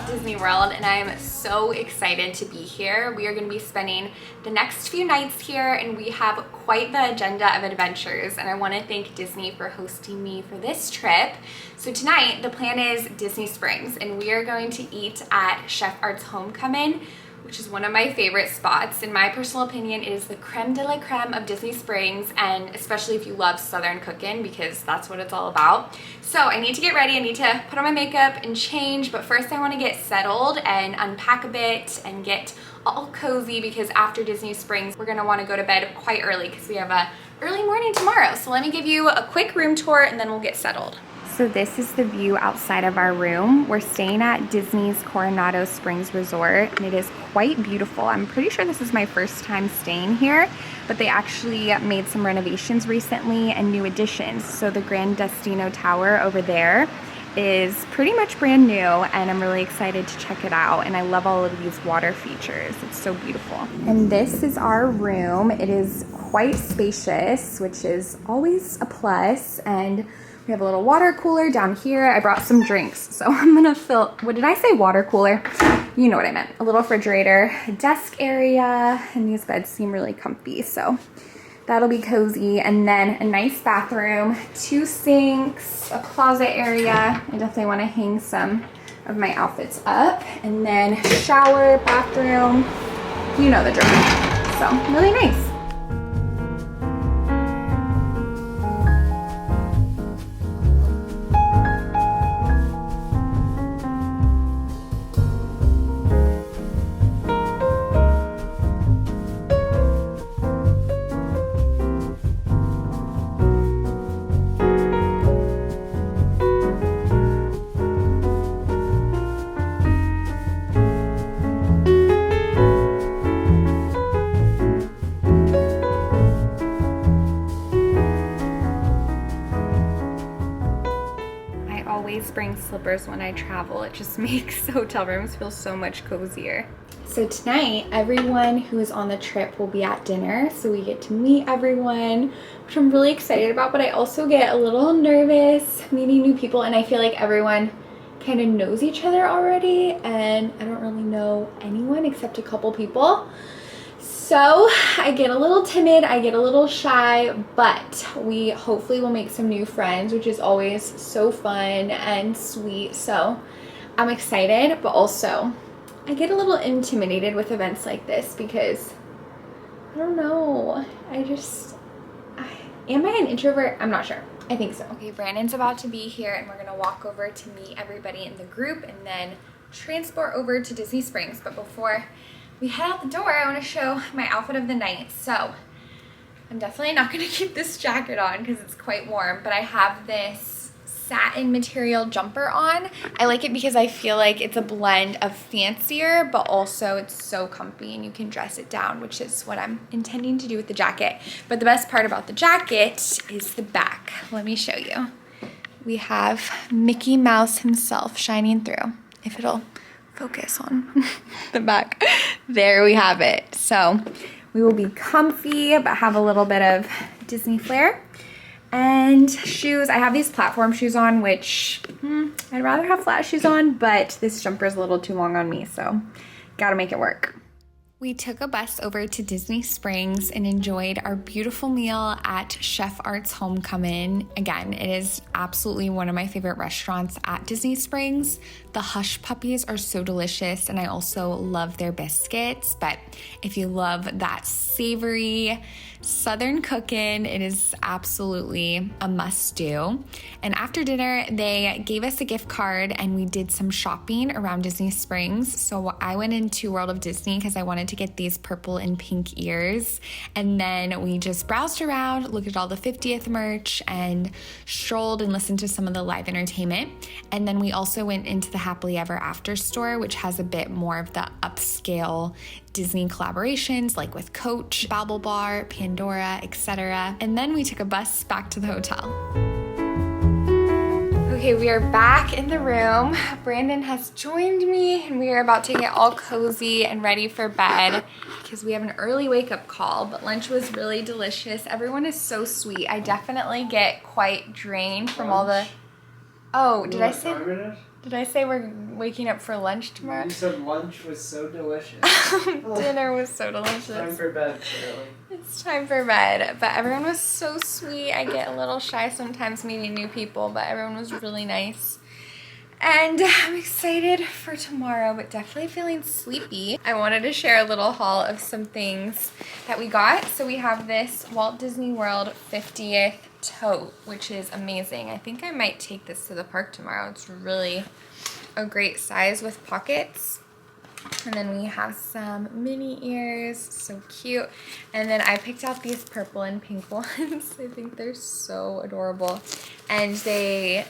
Walt Disney World, and I'm so excited to be here. We are going to be spending the next few nights here, and we have quite the agenda of adventures, and I want to thank Disney for hosting me for this trip. So tonight, the plan is Disney Springs, and we are going to eat at Chef Art's Homecoming, which is one of my favorite spots. In my personal opinion, it is the creme de la creme of Disney Springs, and especially if you love Southern cooking, because that's what it's all about. So I need to get ready, I need to put on my makeup and change, but first I want to get settled and unpack a bit and get all cozy, because after Disney Springs, we're gonna want to go to bed quite early because we have a early morning tomorrow. So let me give you a quick room tour and then we'll get settled. So this is the view outside of our room. We're staying at Disney's Coronado Springs Resort, and it is quite beautiful. I'm pretty sure this is my first time staying here, but they actually made some renovations recently and new additions. So the Grand Destino Tower over there is pretty much brand new, and I'm really excited to check it out. And I love all of these water features. It's so beautiful. And this is our room. It is quite spacious, which is always a plus. And we have a little water cooler down here. I brought some drinks, so I'm gonna fill, what did I say, water cooler? You know what I meant. A little refrigerator, a desk area, and these beds seem really comfy, so that'll be cozy. And then a nice bathroom, 2 sinks, a closet area. I definitely wanna hang some of my outfits up. And then shower, bathroom, you know the drill. So really nice. Bring slippers when I travel. It just makes hotel rooms feel so much cozier. So tonight, everyone who is on the trip will be at dinner, so we get to meet everyone, which I'm really excited about, but I also get a little nervous meeting new people, and I feel like everyone kind of knows each other already, and I don't really know anyone except a couple people. So I get a little timid, I get a little shy, but we hopefully will make some new friends, which is always so fun and sweet. So I'm excited, but also I get a little intimidated with events like this because I don't know, am I an introvert? I'm not sure. I think so. Okay, Brandon's about to be here, and we're gonna walk over to meet everybody in the group and then transport over to Disney Springs. But before we head out the door, I want to show my outfit of the night. So I'm definitely not going to keep this jacket on because it's quite warm, but I have this satin material jumper on. I like it because I feel like it's a blend of fancier, but also it's so comfy and you can dress it down, which is what I'm intending to do with the jacket. But the best part about the jacket is the back. Let me show you. We have Mickey Mouse himself shining through, if it'll focus on the back. There we have it. So we will be comfy, but have a little bit of Disney flair. And shoes, I have these platform shoes on, which I'd rather have flat shoes on, but this jumper is a little too long on me, so gotta make it work. We took a bus over to Disney Springs and enjoyed our beautiful meal at Chef Art's Homecoming. Again, it is absolutely one of my favorite restaurants at Disney Springs. The Hush Puppies are so delicious, and I also love their biscuits. But if you love that savory Southern cooking, it is absolutely a must-do. And after dinner, they gave us a gift card and we did some shopping around Disney Springs. So I went into World of Disney because I wanted to get these purple and pink ears. And then we just browsed around, looked at all the 50th merch, and strolled and listened to some of the live entertainment. And then we also went into the Happily Ever After store, which has a bit more of the upscale Disney collaborations, like with Coach, Babble Bar, Pandora, etc. And then we took a bus back to the hotel. Okay, we are back in the room. Brandon has joined me, and we are about to get all cozy and ready for bed because we have an early wake-up call, but lunch was really delicious. Everyone is so sweet. I definitely get quite drained from all the... Oh, did I say... Did I say we're waking up for lunch tomorrow? You said lunch was so delicious. Dinner was so delicious. Time for bed, really. It's time for bed. But everyone was so sweet. I get a little shy sometimes meeting new people, but everyone was really nice. And I'm excited for tomorrow, but definitely feeling sleepy. I wanted to share a little haul of some things that we got. So we have this Walt Disney World 50th tote, which is amazing. I think I might take this to the park tomorrow. It's really a great size with pockets. And then we have some mini ears, so cute. And then I picked out these purple and pink ones. I think they're so adorable. And they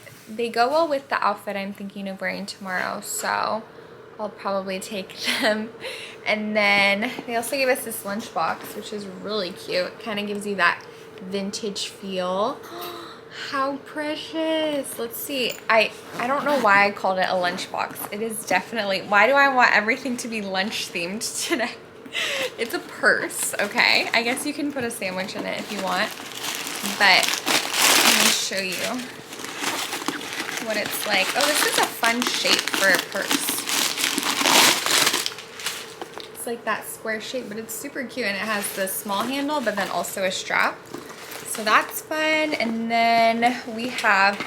go well with the outfit I'm thinking of wearing tomorrow, so I'll probably take them. And then they also gave us this lunchbox, which is really cute. Kind of gives you that vintage feel. How precious. Let's see. I don't know why I called it a lunchbox. It is definitely, why do I want everything to be lunch themed today? It's a purse, okay? I guess you can put a sandwich in it if you want, but let me show you what it's like. Oh, this is a fun shape for a purse. It's like that square shape, but it's super cute, and it has the small handle, but then also a strap. So that's fun. And then we have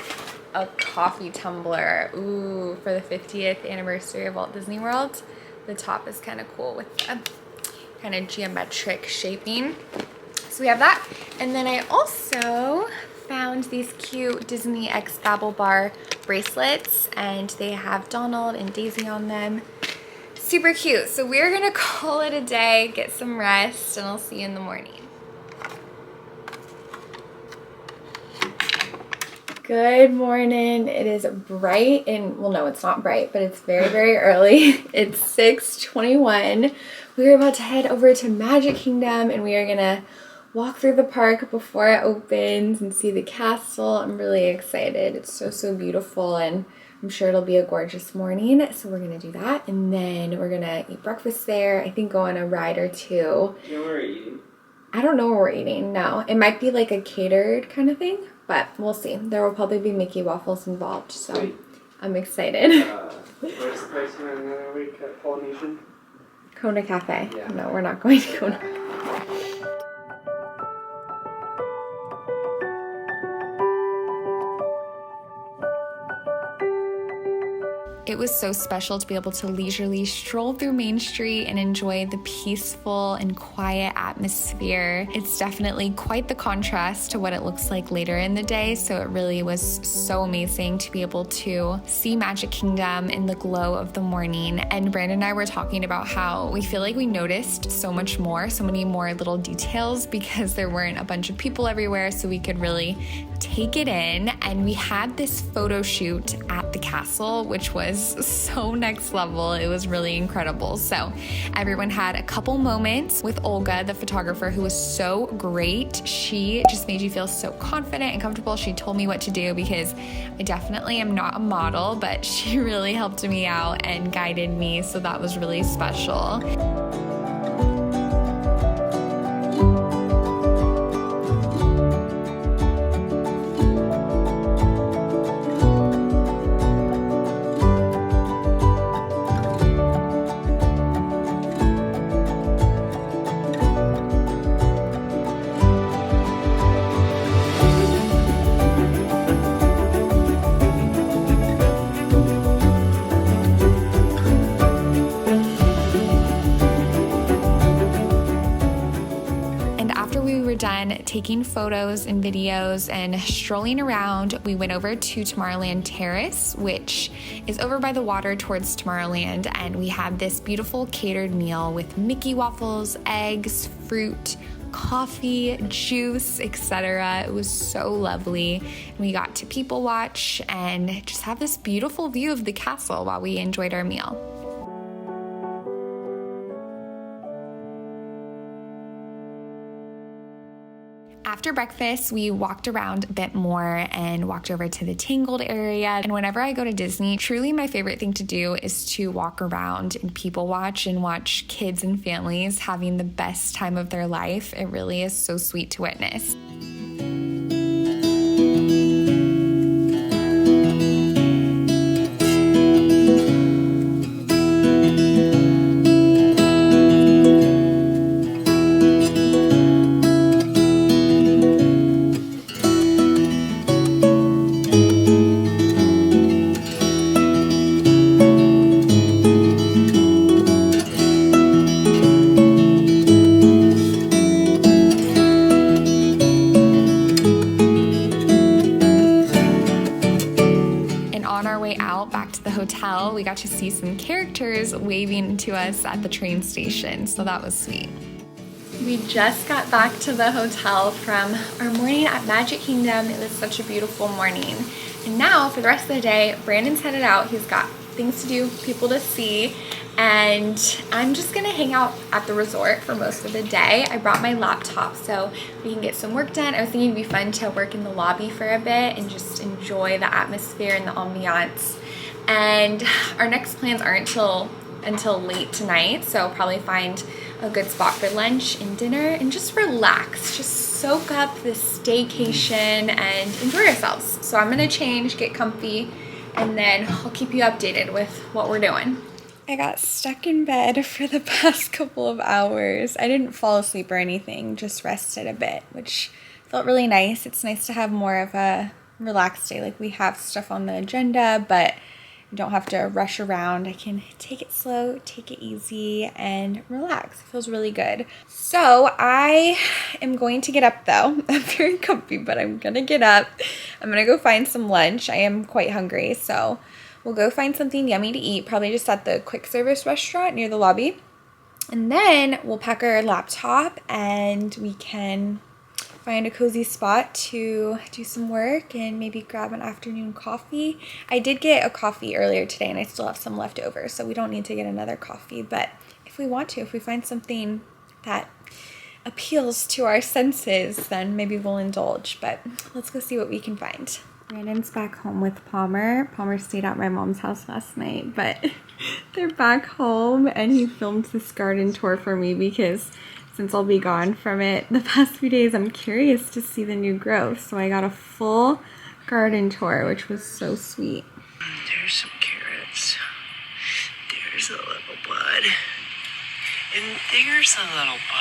a coffee tumbler. Ooh, for the 50th anniversary of Walt Disney World. The top is kind of cool with the kind of geometric shaping. So we have that. And then I also found these cute Disney X Babble Bar bracelets, and they have Donald and Daisy on them. Super cute. So we're gonna call it a day, get some rest, and I'll see you in the morning. Good morning. It is bright and, well, no, it's not bright, but it's very, very early. It's 6:21. We're about to head over to Magic Kingdom, and we are gonna walk through the park before it opens and see the castle. I'm really excited. It's so, so beautiful, and I'm sure it'll be a gorgeous morning. So we're gonna do that, and then we're gonna eat breakfast there. I think go on a ride or two. You know where we're eating? I don't know where we're eating, no. It might be like a catered kind of thing, but we'll see. There will probably be Mickey waffles involved, so Sweet. I'm excited. Where's the place we went another week at Polynesian? Kona Cafe. Yeah. No, we're not going to Kona. It was so special to be able to leisurely stroll through Main Street and enjoy the peaceful and quiet atmosphere. It's definitely quite the contrast to what it looks like later in the day, so it really was so amazing to be able to see Magic Kingdom in the glow of the morning. And Brandon and I were talking about how we feel like we noticed so much more, so many more little details, because there weren't a bunch of people everywhere, so we could really take it in. And we had this photo shoot at the castle, which was so next level. It was really incredible. So everyone had a couple moments with Olga, the photographer, who was so great. She just made you feel so confident and comfortable. She told me what to do, because I definitely am not a model, but she really helped me out and guided me. So that was really special. Done taking photos and videos and strolling around, we went over to Tomorrowland Terrace, which is over by the water towards Tomorrowland, and we had this beautiful catered meal with Mickey waffles, eggs, fruit, coffee, juice, etc. It was so lovely. We got to people watch and just have this beautiful view of the castle while we enjoyed our meal. After breakfast, we walked around a bit more and walked over to the Tangled area. And whenever I go to Disney, truly my favorite thing to do is to walk around and people watch and watch kids and families having the best time of their life. It really is so sweet to witness. see some characters waving to us at the train station, so that was sweet. We just got back to the hotel from our morning at Magic Kingdom. It was such a beautiful morning. And now for the rest of the day, Brandon's headed out. He's got things to do, people to see, and I'm just gonna hang out at the resort for most of the day. I brought my laptop so we can get some work done. I was thinking it'd be fun to work in the lobby for a bit and just enjoy the atmosphere and the ambiance. And our next plans aren't until late tonight, so I'll probably find a good spot for lunch and dinner and just relax, just soak up this staycation and enjoy ourselves. So I'm gonna change, get comfy, and then I'll keep you updated with what we're doing. I got stuck in bed for the past couple of hours. I didn't fall asleep or anything, just rested a bit, which felt really nice. It's nice to have more of a relaxed day. Like, we have stuff on the agenda, but I don't have to rush around. I can take it slow, take it easy, and relax. It feels really good. So I am going to get up though. I'm very comfy, but I'm gonna get up. I'm gonna go find some lunch. I am quite hungry, so we'll go find something yummy to eat, probably just at the quick service restaurant near the lobby. And then we'll pack our laptop and we can find a cozy spot to do some work and maybe grab an afternoon coffee. I did get a coffee earlier today and I still have some left over, so we don't need to get another coffee. But if we want to, if we find something that appeals to our senses, then maybe we'll indulge. But let's go see what we can find. Brandon's back home with Palmer. Palmer stayed at my mom's house last night, but they're back home, and he filmed this garden tour for me because since I'll be gone from it the past few days, I'm curious to see the new growth. So I got a full garden tour, which was so sweet. There's some carrots. There's a little bud. And there's a little bud.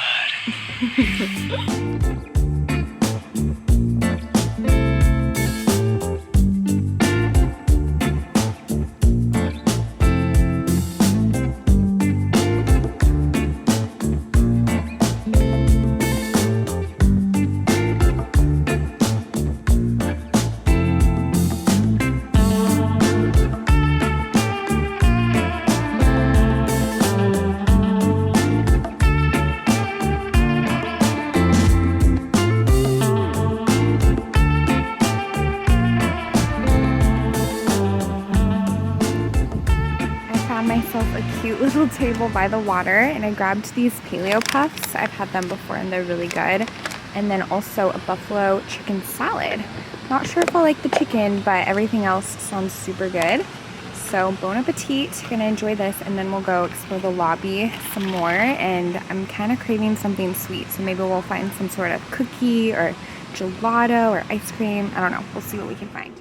A cute little table by the water, and I grabbed these paleo puffs. I've had them before and they're really good. And then also a buffalo chicken salad. Not sure if I'll like the chicken, but everything else sounds super good. So bon appetit, gonna enjoy this, and then we'll go explore the lobby some more. And I'm kind of craving something sweet, so maybe we'll find some sort of cookie or gelato or ice cream. I don't know, we'll see what we can find.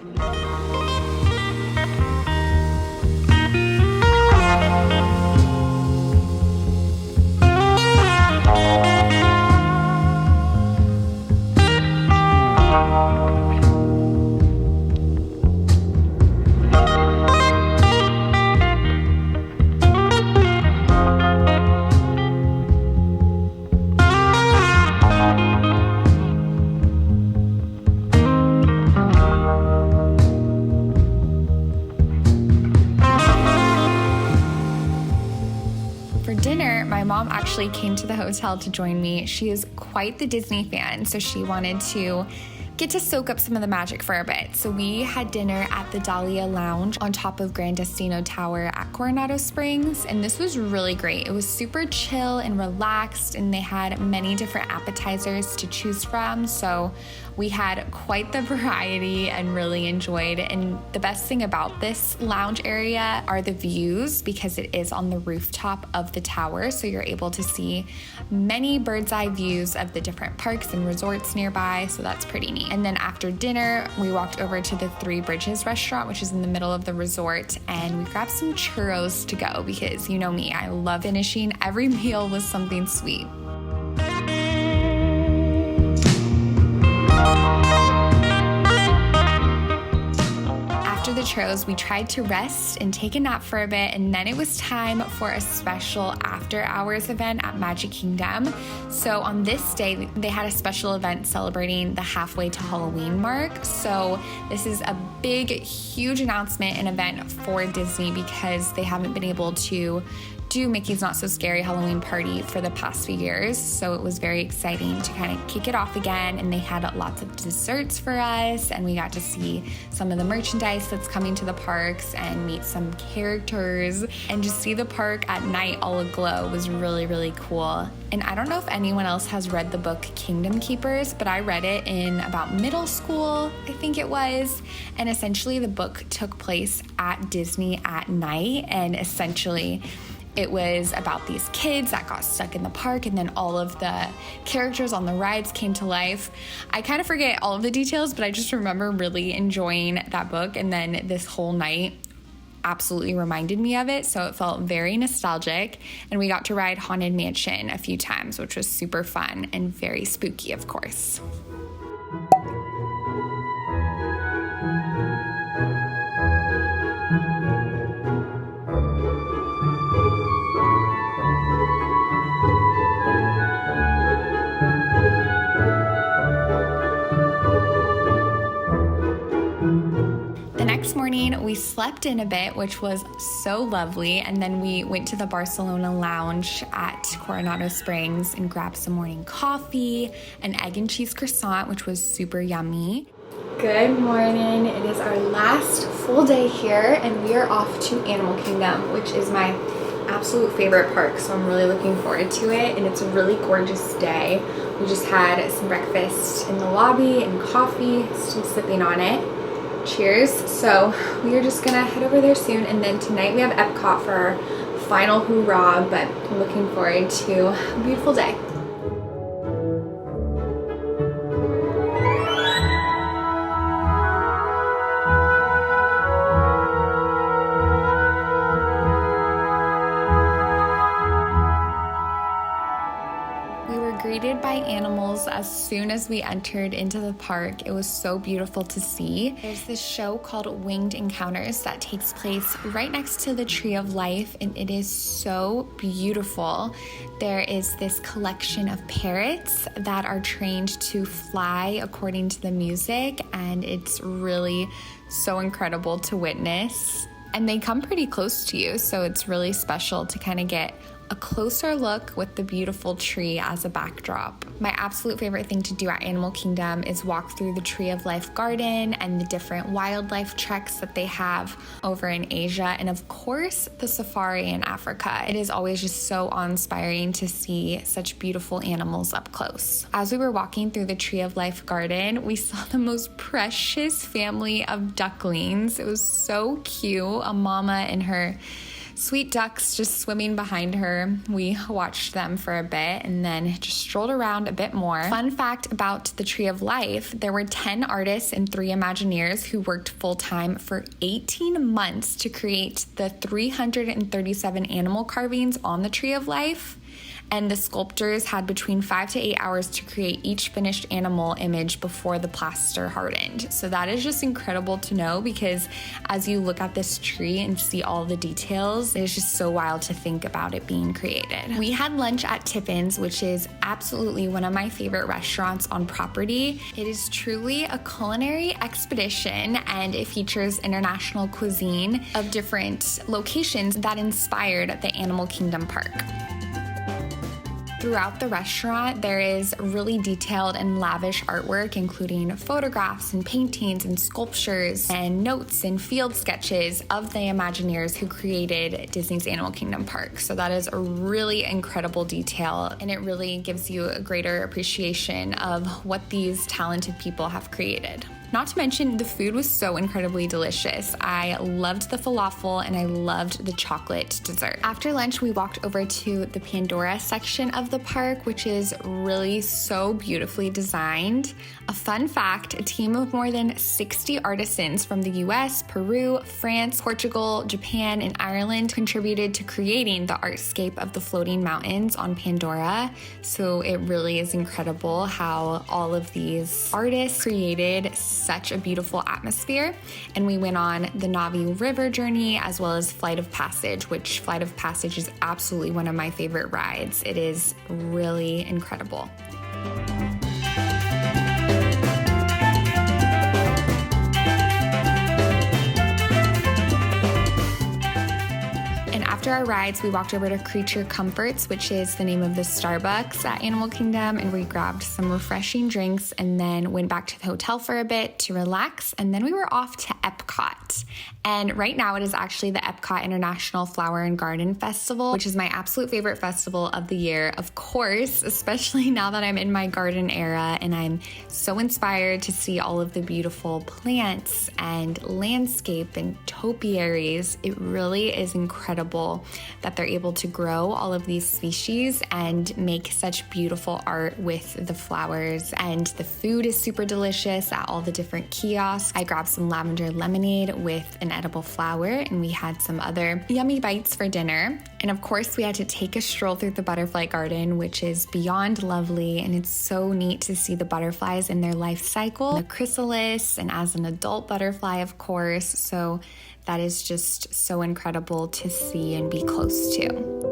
My mom actually came to the hotel to join me. She is quite the Disney fan, so she wanted to get to soak up some of the magic for a bit. So we had dinner at the Dahlia Lounge on top of Grand Destino Tower at Coronado Springs, and this was really great. It was super chill and relaxed, and they had many different appetizers to choose from, so we had quite the variety and really enjoyed. And the best thing about this lounge area are the views, because it is on the rooftop of the tower, so you're able to see many bird's eye views of the different parks and resorts nearby, so that's pretty neat. And then after dinner, we walked over to the Three Bridges restaurant, which is in the middle of the resort, and we grabbed some churros to go because you know me, I love finishing every meal with something sweet. After the the churros, we tried to rest and take a nap for a bit, and then it was time for a special after hours event at Magic Kingdom. So on this day, they had a special event celebrating the halfway to Halloween mark. So this is a big, huge announcement and event for Disney because they haven't been able to do Mickey's Not So Scary Halloween party for the past few years. So it was very exciting to kind of kick it off again. And they had lots of desserts for us, and we got to see some of the merchandise that's coming to the parks and meet some characters, and just see the park at night all aglow was really, really cool. And I don't know if anyone else has read the book Kingdom Keepers, but I read it in about middle school, I think it was. And essentially the book took place at Disney at night, and essentially it was about these kids that got stuck in the park, and then all of the characters on the rides came to life. I kind of forget all of the details, but I just remember really enjoying that book, and then this whole night absolutely reminded me of it, so it felt very nostalgic. And we got to ride Haunted Mansion a few times, which was super fun and very spooky, of course. Next morning, we slept in a bit, which was so lovely, and then we went to the Barcelona Lounge at Coronado Springs and grabbed some morning coffee, an egg and cheese croissant, which was super yummy. Good morning. It is our last full day here, and we are off to Animal Kingdom, which is my absolute favorite park, so I'm really looking forward to it, and it's a really gorgeous day. We just had some breakfast in the lobby and coffee, still sipping on it. Cheers. So we are just gonna head over there soon, and then tonight we have Epcot for our final hoorah, but I'm looking forward to a beautiful day. Greeted by animals as soon as we entered into the park. It was so beautiful to see. There's this show called Winged Encounters that takes place right next to the Tree of Life, and it is so beautiful. There is this collection of parrots that are trained to fly according to the music, and it's really so incredible to witness. And they come pretty close to you, so it's really special to kind of get a closer look with the beautiful tree as a backdrop. My absolute favorite thing to do at Animal Kingdom is walk through the Tree of Life garden and the different wildlife treks that they have over in Asia, and of course the safari in Africa. It is always just so awe-inspiring to see such beautiful animals up close. As we were walking through the Tree of Life garden, we saw the most precious family of ducklings. It was so cute, a mama and her sweet ducks just swimming behind her. We watched them for a bit and then just strolled around a bit more. Fun fact about the Tree of Life, there were 10 artists and 3 Imagineers who worked full-time for 18 months to create the 337 animal carvings on the Tree of Life. And the sculptors had between 5 to 8 hours to create each finished animal image before the plaster hardened. So that is just incredible to know, because as you look at this tree and see all the details, it's just so wild to think about it being created. We had lunch at Tippon's, which is absolutely one of my favorite restaurants on property. It is truly a culinary expedition, and it features international cuisine of different locations that inspired the Animal Kingdom park. Throughout the restaurant, there is really detailed and lavish artwork, including photographs and paintings and sculptures and notes and field sketches of the Imagineers who created Disney's Animal Kingdom park. So that is a really incredible detail, and it really gives you a greater appreciation of what these talented people have created. Not to mention, the food was so incredibly delicious. I loved the falafel and I loved the chocolate dessert. After lunch, we walked over to the Pandora section of the park, which is really so beautifully designed. A fun fact, a team of more than 60 artisans from the US, Peru, France, Portugal, Japan, and Ireland contributed to creating the artscape of the floating mountains on Pandora. So it really is incredible how all of these artists created such a beautiful atmosphere. And we went on the Navi River journey as well as Flight of Passage, which Flight of Passage is absolutely one of my favorite rides. It is really incredible. After our rides, we walked over to Creature Comforts, which is the name of the Starbucks at Animal Kingdom, and we grabbed some refreshing drinks and then went back to the hotel for a bit to relax, and then we were off to Epcot. And right now it is actually the Epcot International Flower and Garden Festival, which is my absolute favorite festival of the year, of course, especially now that I'm in my garden era and I'm so inspired to see all of the beautiful plants and landscape and topiaries. It really is incredible that they're able to grow all of these species and make such beautiful art with the flowers. And the food is super delicious at all the different kiosks. I grabbed some lavender lemonade with an edible flower, and we had some other yummy bites for dinner. And of course, we had to take a stroll through the butterfly garden, which is beyond lovely, and it's so neat to see the butterflies in their life cycle, the chrysalis, and as an adult butterfly, of course. So that is just so incredible to see and be close to.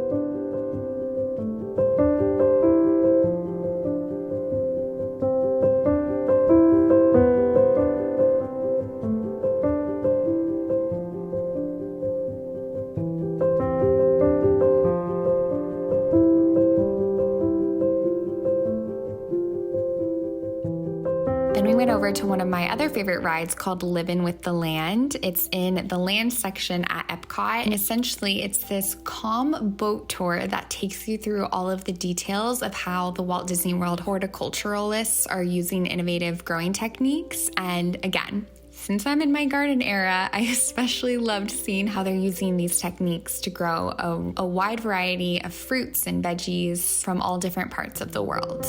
Then we went over to one of my other favorite rides called Livin' with the Land. It's in the land section at Epcot, and essentially it's this calm boat tour that takes you through all of the details of how the Walt Disney World horticulturalists are using innovative growing techniques. And again, since I'm in my garden era, I especially loved seeing how they're using these techniques to grow a wide variety of fruits and veggies from all different parts of the world.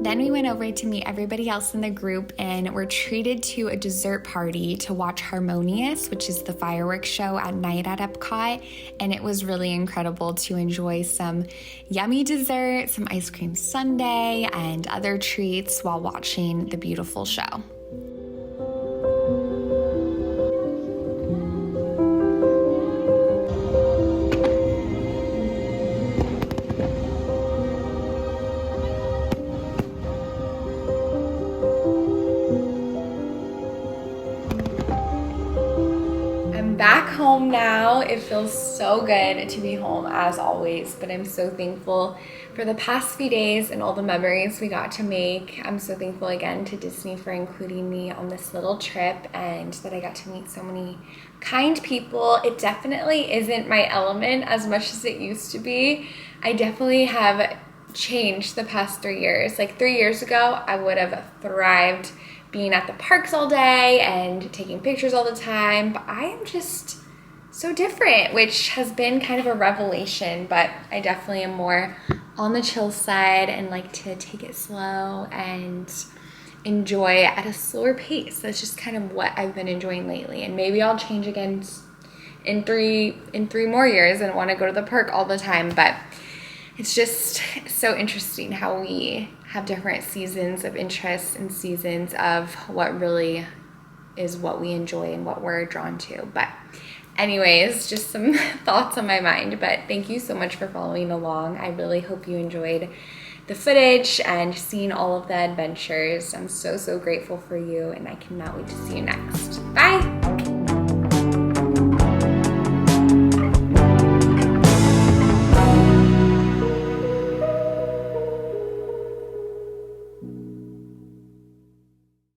Then we went over to meet everybody else in the group and were treated to a dessert party to watch Harmonious, which is the fireworks show at night at Epcot. And it was really incredible to enjoy some yummy dessert, some ice cream sundae, and other treats while watching the beautiful show. Back home now. It feels so good to be home as always, but I'm so thankful for the past few days and all the memories we got to make. I'm so thankful again to Disney for including me on this little trip and that I got to meet so many kind people. It definitely isn't my element as much as it used to be. I definitely have changed the past 3 years. Like 3 years ago, I would have thrived being at the parks all day and taking pictures all the time, but I am just so different, which has been kind of a revelation, but I definitely am more on the chill side and like to take it slow and enjoy at a slower pace. That's just kind of what I've been enjoying lately, and maybe I'll change again in three more years and want to go to the park all the time, but it's just so interesting how we have different seasons of interest and seasons of what really is what we enjoy and what we're drawn to. But anyways, just some thoughts on my mind. But thank you so much for following along. I really hope you enjoyed the footage and seeing all of the adventures. I'm so, so grateful for you, and I cannot wait to see you next.